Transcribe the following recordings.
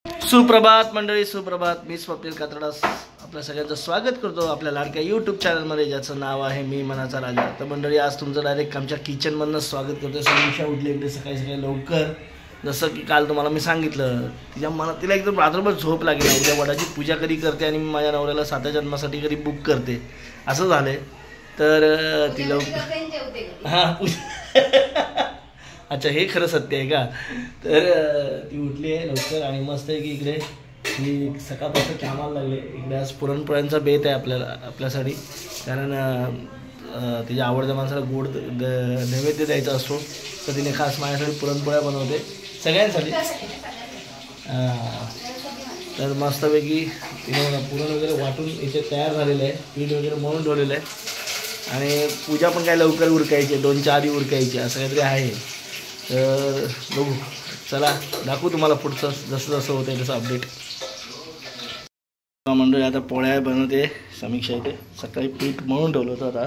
सुप्रभात मंडळी, सुप्रभात. मी स्वप्नील कात्रडास आपल्या सगळ्यांचं स्वागत करतो आपल्या लाडक्या यूट्यूब चॅनलमध्ये, ज्याचं नाव आहे मी मनाचा राजा. तर मंडळी, आज तुमचं डायरेक्ट आमच्या किचनमधनं स्वागत करतो. समीक्षा उठली इकडे सकाळी सकाळी लवकर. जसं की काल तुम्हाला मी सांगितलं, तिच्या मनात तिला एकदम रात्रभर झोप लागली. उद्या वडाची पूजा कधी करते आणि मी माझ्या नवऱ्याला 7 जन्मासाठी कधी बुक करते, असं झालं. तर तिला हां अच्छा, हे खरं सत्य आहे का? तर ती उठली आहे लवकर आणि मस्त आहे की इकडे मी सकाळपासून कामाला लागले. इकडे आज पुरणपोळ्यांचा बेत आहे आपल्यासाठी, कारण तिच्या आवडत्या माणसाला गोड नैवेद्य द्यायचा असतो. तर तिने खास माझ्यासाठी पुरणपोळ्या बनवते सगळ्यांसाठी. तर मस्तपैकी तिने पुरण वगैरे वाटून इथे तयार झालेलं आहे, पीठ वगैरे मळून ठेवलेलं आहे. आणि पूजा पण काय लवकर उरकायची, 2च्या आधी उरकायची, असं काहीतरी आहे. तर बघू, चला दाखवू तुम्हाला पुढचं जसं जसं होतं तसं अपडेट. मंडळी, आता पोळ्या बनवते समीक्षा इथे. सकाळी पीठ मळून ठेवलं होतं, आता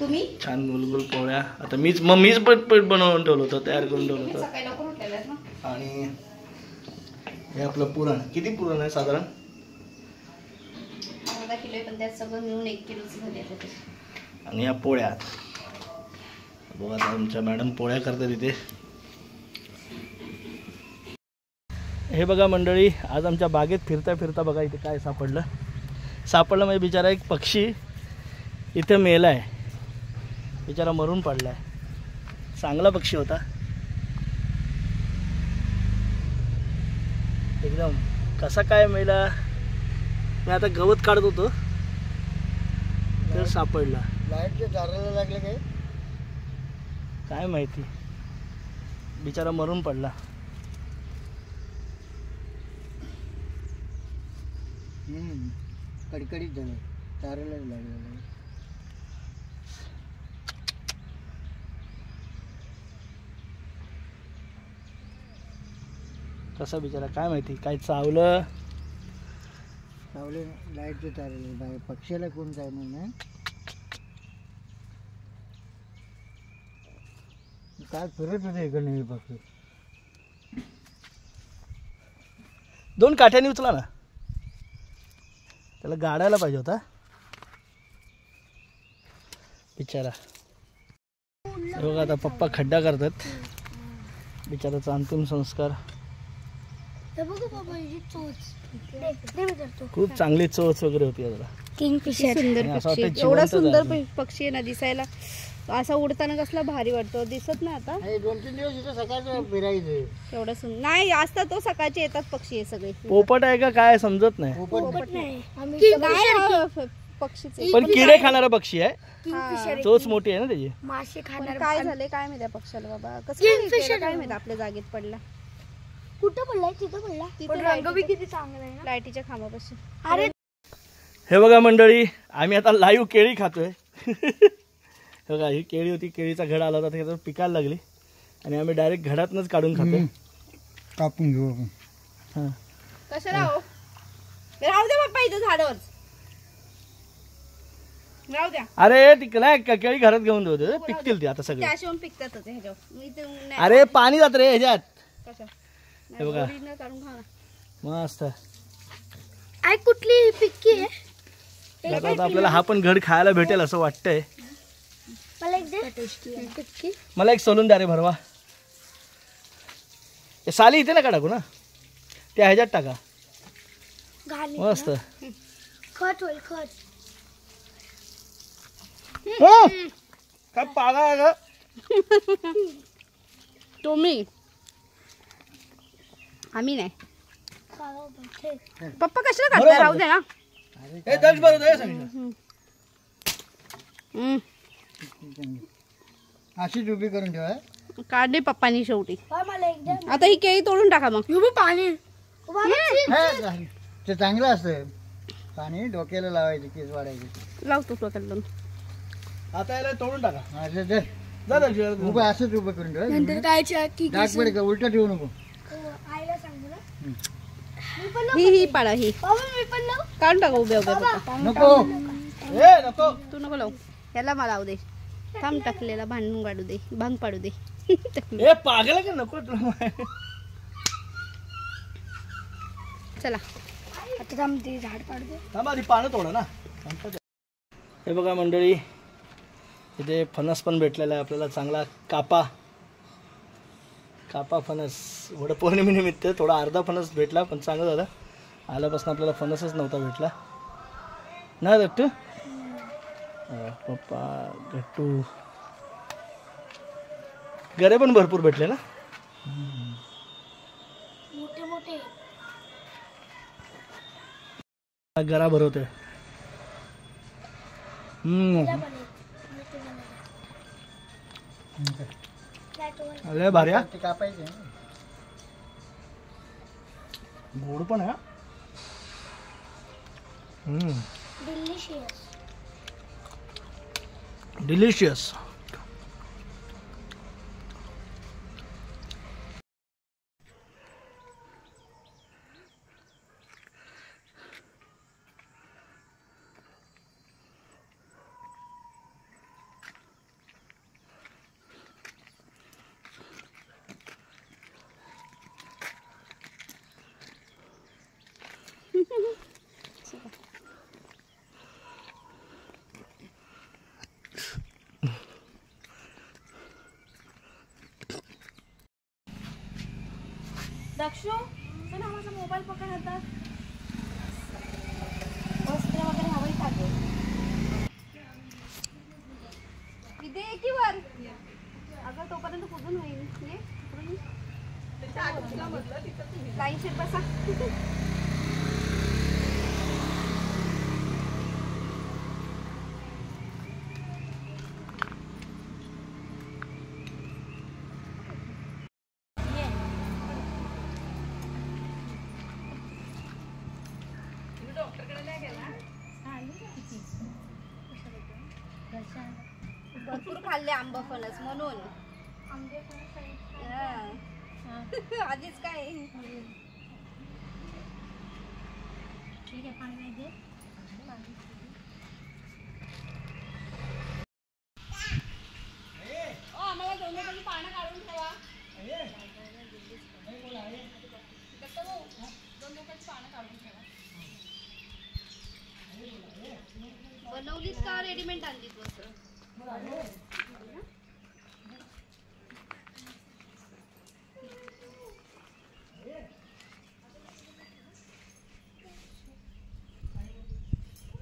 तुम्ही छान गुलगुल पोळ्या. आता मीच पीठ बनवून ठेवलं होतं, तयार करून ठेवलं होतं. आणि हे आपलं पुरण, किती पुरण आहे साधारण? अर्धा किलो, पण त्यात सगळं मिळून 1 किलोच झाले. आणि या पोळ्या बघा, आता आमच्या मॅडम पोळ्या करतात इथे. हे बघा मंडळी, आज आमच्या बागेत फिरता फिरता बघा इथे काय सापडलं म्हणजे बिचारा एक पक्षी इथे मेला आहे, बिचारा मरून पडला आहे. चांगला पक्षी होता एकदम. कसा काय मेला? मी आता गवत काढत होतो तर सापडला. लाईटचे ताराला लागले काय माहिती, बिचारा मरून पडला. कडकडीत झालं, ताराला लागलं. कसा बिचारा काय माहिती, काय चावलं लाईटचे ताराला. पक्षाला कोण काय नाही, काय फिरत होते इकडे नाही पक्षी. 2 काठ्याने उचला ना, त्याला गाडायला पाहिजे होता बिचारा. बघा आता पप्पा खड्डा करतात, बिचाराचा अंतिम संस्कार. खूप चांगली चोच वगैरे होती याला. किंगफिशर सुंदर पक्षी, एवढा सुंदर पक्षी आहे ना दिसायला. असा उडताना कसला भारी वाटतो, दिसत ना आता. 2-3 दिवस इथे सकाळचं फिरायचं. एवढा सुंदर नाही असता तो, सकाळचे येतात पक्षी हे सगळे. पोपट आहे का काय समजत नाही, पोपट नाही पक्षीचे, पण किडे खाणारा पक्षी आहे. चोच मोठी आहे ना त्याची. मासे खाणार. काय झाले काय माहिती पक्षाला बाबा, कसं काय माहिती आपल्या जागेत पडला. कुठं पडलाय? तिथं पडला. तिथं रंग बी किती चांगला आहे ना, लाईटीच्या खांबापाशी. अरे हे बघा मंडळी, आम्ही आता लाईव्ह केळी खातोय. बघा, ही केळी होती, केळीचा घड आला होता, त्याच्यावर पिकायला लागली आणि आम्ही डायरेक्ट घडातनच काढून खातो. कापून घेऊ आपण. हां, कसं राहू दे बाप्पा, इथं झाडावर राहू द्या. अरे ती नाही केळी घरात घेऊन देऊ, पिकतील ती आता सगळे. त्याशिवाय पिकतातच ह्याच्यावर. अरे पाणी जात रे ह्याच्यात. कसं हे बघा, काढून खा ना. मस्त. आई कुठली पिक्की आहे? आता आपल्याला हा पण घड खायला भेटेल असं वाटतंय. मला एक दे पिक्की. मला एक सोलून द्या रे भरवा. हे साली इथे ना टाकू ना, त्या ह्याच्यात टाका. मस्त खत होईल, खत. काय पागा आहे का तुम्ही? आम्ही नाही. पप्पा कशाला करताय? राहू दे ना. अशीच उभी करून ठेवा. काढली पप्पानी शेवटी. मला एक दे. आता ही केळी तोडून टाका मग. पाणी. ते चांगलं असतं, पाणी डोक्याला लावायचे, केस वाढायचे. लावतो स्वतःला. आता याला तोडून टाका. उभं असंच उभं करून ठेवा. नंतर काय डाग पडे का, उलटा ठेवू नको. आईला सांगू ना. ही पाडा, ही मी पण लावू. काढून टाका उभ्या उभ्या पप्पा. नको. तू नको लावू, याला मला लावू दे. थांब, टाकलेला भांडून काढू दे, भांग पाडू दे. पागल का नको. चला आता थांबते झाड काढते. थांबा आधी पानं तोडा ना. हे बघा मंडळी, इथे फणस पण भेटलेला आहे आपल्याला चांगला. कापा फणस. वडपौर्णिमेनिमित्त थोडा अर्धा फणस भेटला, पण चांगलं झालं. आल्यापासून आपल्याला फणसच नव्हता भेटला ना गट्टू. पप्पा गट्टू गरे पण भरपूर भेटले ना. मोठे मोठे गरा भरवते. लय भारी हा. ते कापायचे गोड पण आहे. डिलिशियस. डिलिशियस. दक्षू चला माझा मोबाईल पकड हातात. वस्त्र वगैरे हवंय का ग? इथे ये की वर. अगं तोपर्यंत कुठून होईल. लाईनशीर बसा. भरपूर खाल्ले आंबा फणस म्हणून. आधीच काय. ठीक आहे पाणी दे. आम्हाला दोन्ही पानं काढून ठेवा. दोन लोकांची पानं काढून ठेवा. बनवलीत का रेडीमेड आणलीत वस्त्र?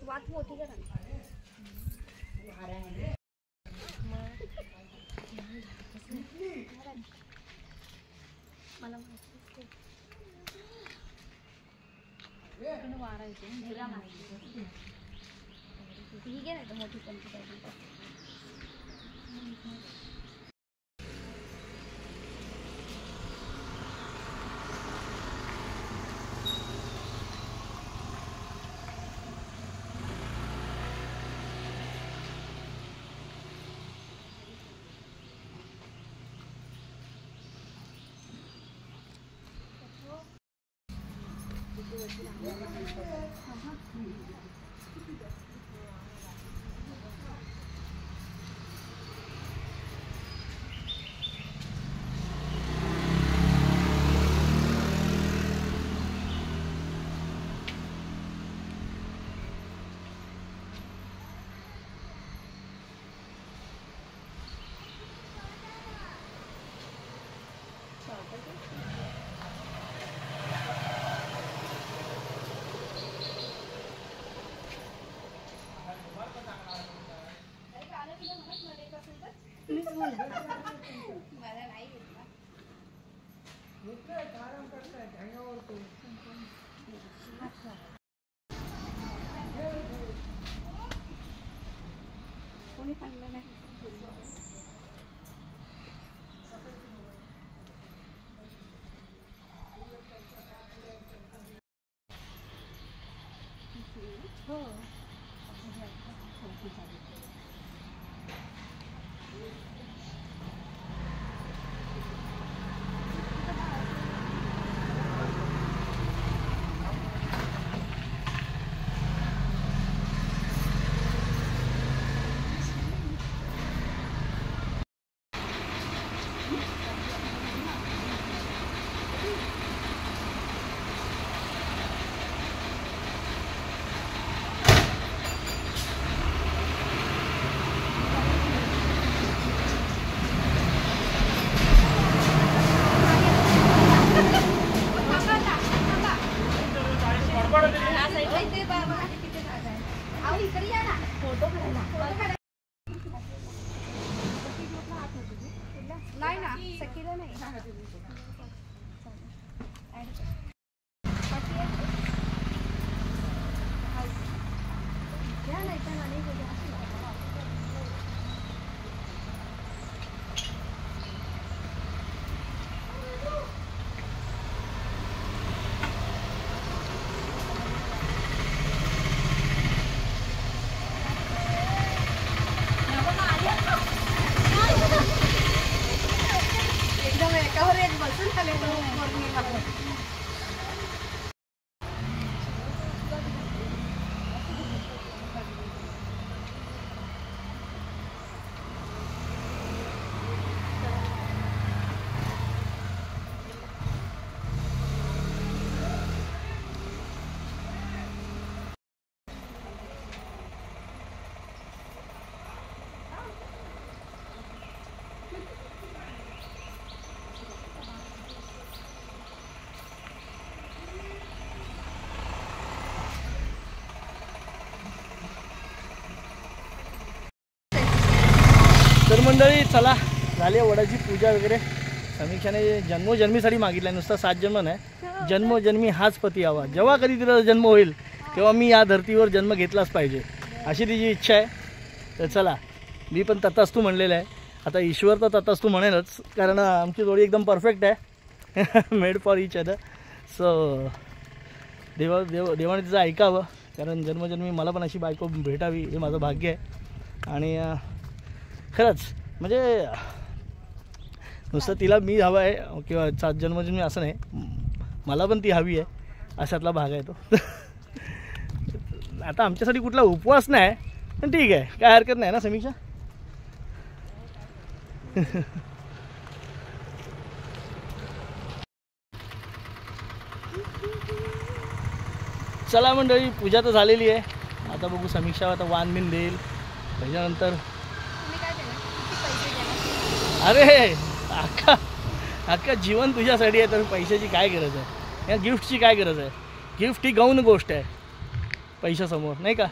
वाट मोठी करा. मला ठीक आहे ना मोठी पण. कोणी सांगलं नाही. हो मंडळी चला झाली वडाची पूजा वगैरे. समीक्षाने जन्मोजन्मीसाठी मागितलं, नुसता 7 जन्म नाही, जन्मोजन्मी हाच पती यावा. जेव्हा कधी तिला जन्म होईल तेव्हा मी या धर्तीवर जन्म घेतलाच पाहिजे अशी तिची इच्छा आहे. तर चला मी पण तथास्तू म्हणलेलं आहे. आता ईश्वर तर तथास्तू म्हणेलच, कारण आमची जोडी एकदम परफेक्ट आहे. Made for each other. So देवाने तिचं ऐकावं, कारण जन्मजन्मी मला पण अशी बायको भेटावी हे माझं भाग्य आहे. आणि खरंच म्हणजे नुसतं तिला मी हवं आहे किंवा 7 जन्मजन्मी असं नाही, मला पण ती हवी आहे अशातला भाग आहे तो. आता आमच्यासाठी कुठला उपवास नाही, पण ठीक आहे, काय हरकत नाही ना समीक्षा. चला मंडळी पूजा तर झालेली आहे. आता बघू समीक्षा आता वाण बिन देईल. त्याच्यानंतर अरे अख्खा जीवन तुझ्यासाठी आहे, तर पैशाची काय गरज आहे, या गिफ्टची काय गरज आहे. गिफ्ट ही गौण गोष्ट आहे पैशासमोर, नाही का.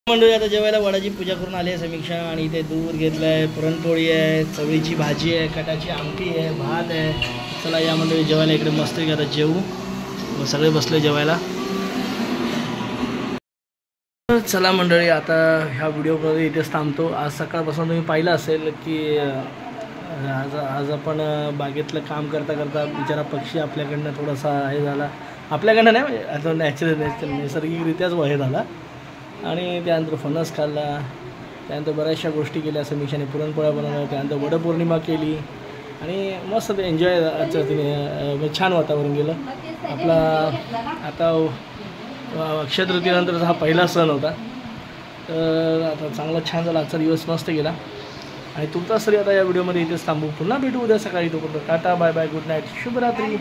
मंडळी आता जेवायला वडाची पूजा करून आली आहे समीक्षा. आणि इथे दूध घेतलं आहे, पुरणपोळी आहे, चवळीची भाजी आहे, कटाची आमटी आहे, भात आहे. चला या मंडळी जेवायला इकडे मस्त की आता जेवू. मग सगळे बसले जेवायला. चला मंडळी आता ह्या व्हिडिओमध्ये इथेच थांबतो. आज सकाळपासून तुम्ही पाहिलं असेल की आज आपण बागेतलं काम करता करता बिचारा पक्षी आपल्याकडनं थोडासा हे झाला. आपल्याकडनं नाही म्हणजे आता नैसर्गिकरित्याच हे झाला. आणि त्यानंतर फणस खाल्ला, त्यानंतर बऱ्याचशा गोष्टी केल्या समीक्षाने. पुरणपोळ्या बनवल्या, त्यानंतर वडपौर्णिमा केली आणि मस्त ते एन्जॉय तिने छान वातावरण गेलं आपला. आता अक्षय तृतीयेनंतरचा हा पहिला सण होता, तर आता चांगला छान झाला आजचा दिवस, मस्त गेला. आणि तुमचा तरी आता या व्हिडिओमध्ये इथेच थांबू. पुन्हा भेटू उद्या सकाळी. तोपर्यंत टाटा बाय बाय, गुड नाईट, शुभरात्री.